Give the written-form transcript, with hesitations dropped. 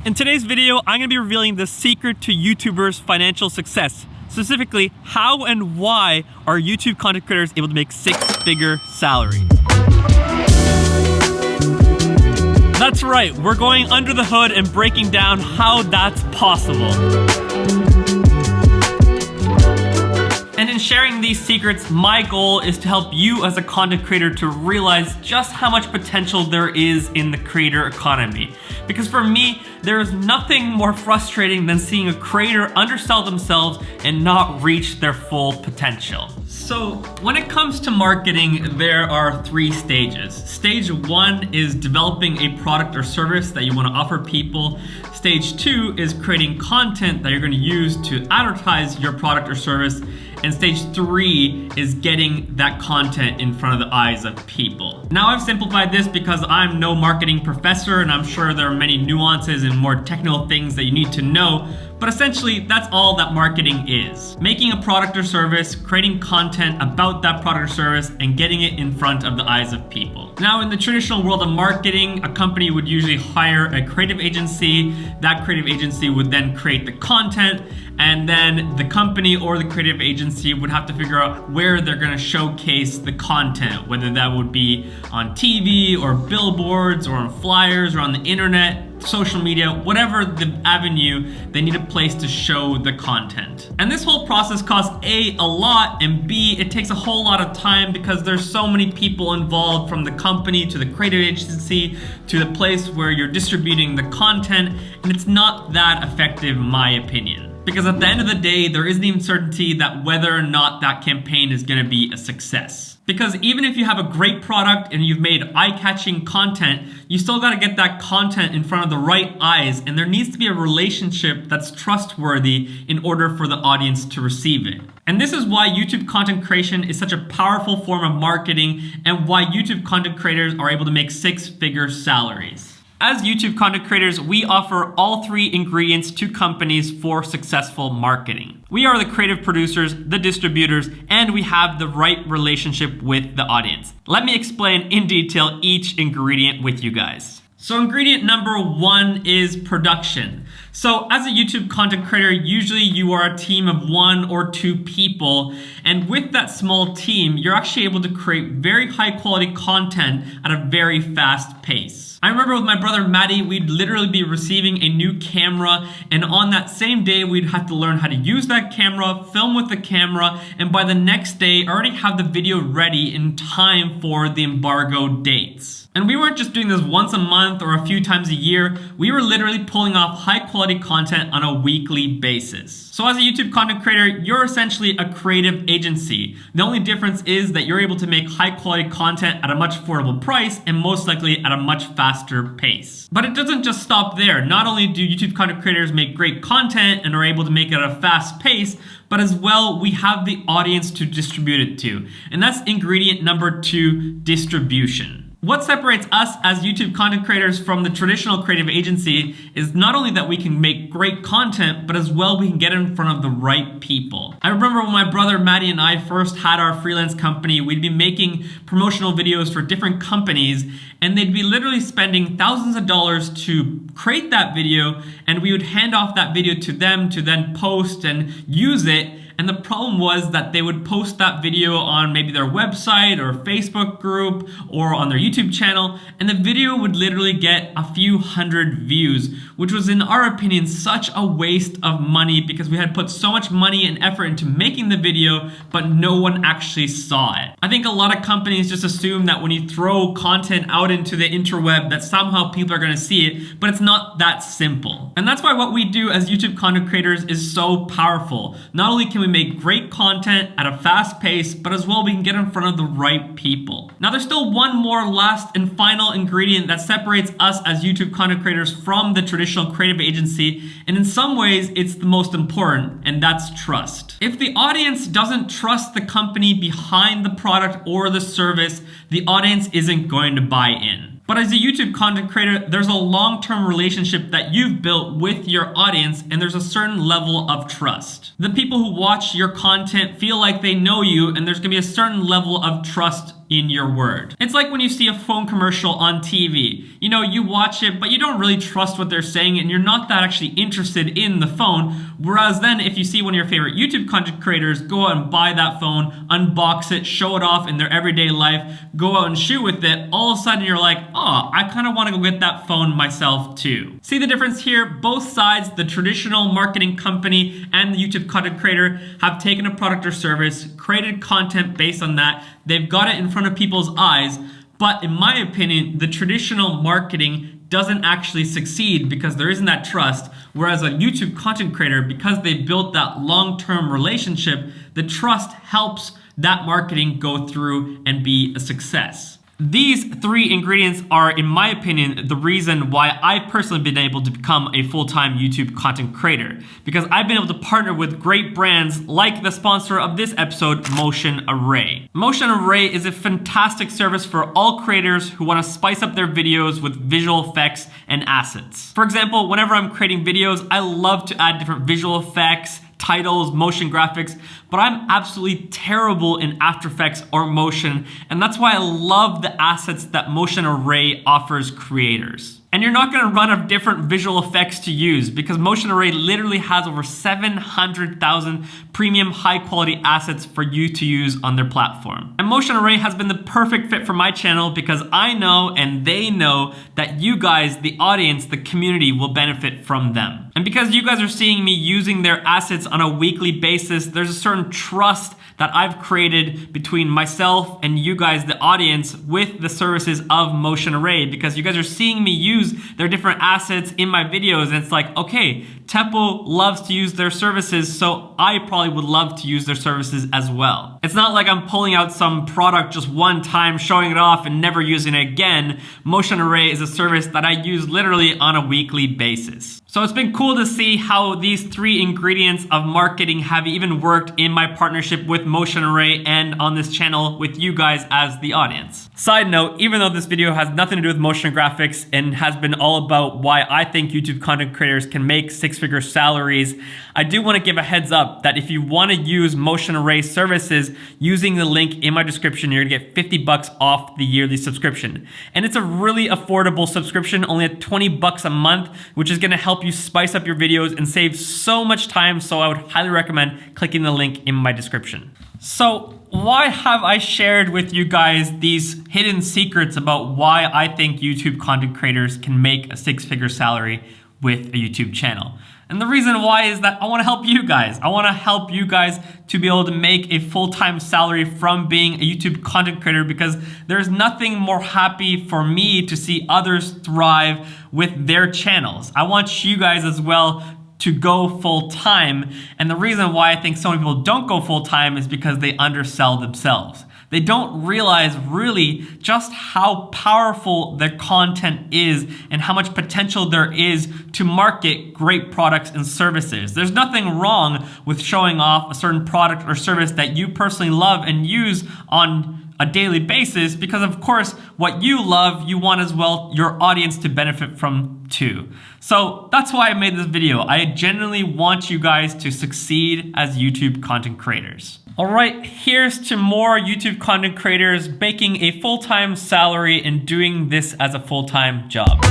In today's video, I'm going to be revealing the secret to YouTubers' financial success. Specifically, how and why are YouTube content creators able to make six-figure salaries? That's right, we're going under the hood and breaking down how that's possible. And in sharing these secrets, my goal is to help you as a content creator to realize just how much potential there is in the creator economy. Because for me, there is nothing more frustrating than seeing a creator undersell themselves and not reach their full potential. So when it comes to marketing, there are three stages. Stage one is developing a product or service that you want to offer people. Stage two is creating content that you're going to use to advertise your product or service. And stage three is getting that content in front of the eyes of people. Now I've simplified this because I'm no marketing professor and I'm sure there are many nuances and more technical things that you need to know, but essentially that's all that marketing is. Making a product or service, creating content about that product or service, and getting it in front of the eyes of people. Now in the traditional world of marketing, a company would usually hire a creative agency. That creative agency would then create the content, and then the company or the creative agency would have to figure out where they're gonna showcase the content, whether that would be on TV or billboards or on flyers or on the internet, social media, whatever the avenue, they need a place to show the content. And this whole process costs A, a lot, and B, it takes a whole lot of time because there's so many people involved, from the company to the creative agency to the place where you're distributing the content, and it's not that effective in my opinion. Because at the end of the day, there isn't even certainty that whether or not that campaign is gonna be a success. Because even if you have a great product and you've made eye-catching content, you still gotta get that content in front of the right eyes, and there needs to be a relationship that's trustworthy in order for the audience to receive it. And this is why YouTube content creation is such a powerful form of marketing and why YouTube content creators are able to make six-figure salaries. As YouTube content creators, we offer all three ingredients to companies for successful marketing. We are the creative producers, the distributors, and we have the right relationship with the audience. Let me explain in detail each ingredient with you guys. So ingredient number one is production. So as a YouTube content creator, usually you are a team of one or two people, and with that small team, you're actually able to create very high quality content at a very fast pace. I remember with my brother Matty, we'd literally be receiving a new camera, and on that same day, we'd have to learn how to use that camera, film with the camera, and by the next day, already have the video ready in time for the embargo dates. And we weren't just doing this once a month or a few times a year, we were literally pulling off high quality content on a weekly basis. So as a YouTube content creator, you're essentially a creative agency. The only difference is that you're able to make high quality content at a much affordable price and most likely at a much faster pace. But it doesn't just stop there. Not only do YouTube content creators make great content and are able to make it at a fast pace, but as well, we have the audience to distribute it to. And that's ingredient number two, distribution. What separates us as YouTube content creators from the traditional creative agency is not only that we can make great content, but as well we can get in front of the right people. I remember when my brother Matty and I first had our freelance company, we'd be making promotional videos for different companies, and they'd be literally spending thousands of dollars to create that video, and we would hand off that video to them to then post and use it. And the problem was that they would post that video on maybe their website or Facebook group or on their YouTube channel, and the video would literally get a few hundred views, which was, in our opinion, such a waste of money because we had put so much money and effort into making the video, but no one actually saw it. I think a lot of companies just assume that when you throw content out into the interweb that somehow people are gonna see it, but it's not that simple. And that's why what we do as YouTube content creators is so powerful. Not only can we make great content at a fast pace, but as well we can get in front of the right people. Now there's still one more last and final ingredient that separates us as YouTube content creators from the traditional creative agency, and in some ways it's the most important, and that's trust. If the audience doesn't trust the company behind the product or the service, the audience isn't going to buy in. But as a YouTube content creator, there's a long-term relationship that you've built with your audience, and there's a certain level of trust. The people who watch your content feel like they know you, and there's gonna be a certain level of trust in your word. It's like when you see a phone commercial on TV. You know, you watch it, but you don't really trust what they're saying and you're not that actually interested in the phone. Whereas then if you see one of your favorite YouTube content creators go out and buy that phone, unbox it, show it off in their everyday life, go out and shoot with it, all of a sudden you're like, oh, I kind of want to go get that phone myself too. See the difference here? Both sides, the traditional marketing company and the YouTube content creator, have taken a product or service, created content based on that. They've got it in front of people's eyes. But in my opinion, the traditional marketing doesn't actually succeed because there isn't that trust. Whereas a YouTube content creator, because they built that long-term relationship, the trust helps that marketing go through and be a success. These three ingredients are, in my opinion, the reason why I've personally been able to become a full-time YouTube content creator. Because I've been able to partner with great brands like the sponsor of this episode, Motion Array. Motion Array is a fantastic service for all creators who want to spice up their videos with visual effects and assets. For example, whenever I'm creating videos, I love to add different visual effects, titles, motion graphics, but I'm absolutely terrible in After Effects or Motion, and that's why I love the assets that Motion Array offers creators. And you're not gonna run out of different visual effects to use because Motion Array literally has over 700,000 premium high quality assets for you to use on their platform. And Motion Array has been the perfect fit for my channel because I know and they know that you guys, the audience, the community will benefit from them. And because you guys are seeing me using their assets on a weekly basis, there's a certain trust that I've created between myself and you guys, the audience, with the services of Motion Array because you guys are seeing me use their different assets in my videos and it's like, okay, Teppo loves to use their services, so I probably would love to use their services as well. It's not like I'm pulling out some product just one time, showing it off and never using it again. Motion Array is a service that I use literally on a weekly basis. So it's been cool to see how these three ingredients of marketing have even worked in my partnership with Motion Array and on this channel with you guys as the audience. Side note, even though this video has nothing to do with motion graphics and has been all about why I think YouTube content creators can make six-figure salaries, I do want to give a heads up that if you want to use Motion Array services, using the link in my description, you're gonna get 50 bucks off the yearly subscription. And it's a really affordable subscription, only at 20 bucks a month, which is gonna help you spice up your videos and save so much time, so I would highly recommend clicking the link in my description. So why have I shared with you guys these hidden secrets about why I think YouTube content creators can make a six-figure salary with a YouTube channel? And the reason why is that I want to help you guys. I want to help you guys to be able to make a full-time salary from being a YouTube content creator because there's nothing more happy for me to see others thrive with their channels. I want you guys as well to go full-time. And the reason why I think so many people don't go full-time is because they undersell themselves. They don't realize really just how powerful their content is and how much potential there is to market great products and services. There's nothing wrong with showing off a certain product or service that you personally love and use on a daily basis because of course what you love, you want as well your audience to benefit from too. So that's why I made this video. I genuinely want you guys to succeed as YouTube content creators. All right, here's to more YouTube content creators making a full-time salary and doing this as a full-time job.